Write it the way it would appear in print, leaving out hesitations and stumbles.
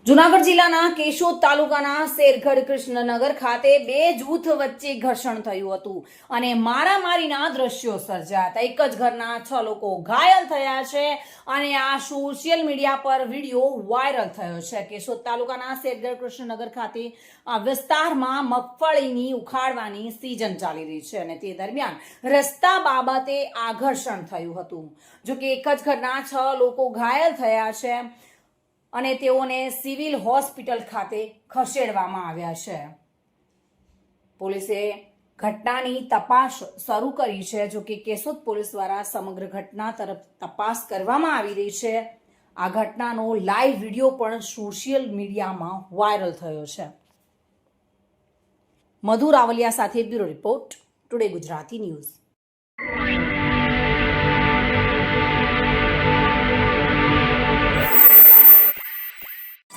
જૂનાગઢ જિલ્લાના કેશોદ તાલુકાના શેરગઢ કૃષ્ણનગર ખાતે બે જૂથ વચ્ચે ઘર્ષણ થયું હતું અને મારામારીના દ્રશ્યો સર્જાયા હતા. એક જ ઘરના 6 લોકો ઘાયલ થયા છે અને આ સોશિયલ મીડિયા પર વિડીયો વાયરલ થયો છે. કેશોદ તાલુકાના શેરગઢ કૃષ્ણનગર ખાતે આ વિસ્તારમાં મગફળીની ઉખાડવાની સિઝન ચાલી રહી છે અને તે દરમિયાન રસ્તા બાબતે આ ઘર્ષણ થયું હતું. જો કે એક જ ઘરના 6 લોકો ઘાયલ થયા છે અને તેઓને સિવિલ હોસ્પિટલ ખાતે ખસેડવામાં આવ્યા છે. પોલીસે ઘટનાની તપાસ શરૂ કરી છે. જો કે કેશોદ પોલીસ દ્વારા સમગ્ર ઘટના તરફ તપાસ કરવામાં આવી રહી છે. આ ઘટનાનો લાઈવ વિડીયો પણ સોશિયલ મીડિયામાં વાયરલ થયો છે. મધુ રાવલિયા સાથે bureau report, today Gujarati news.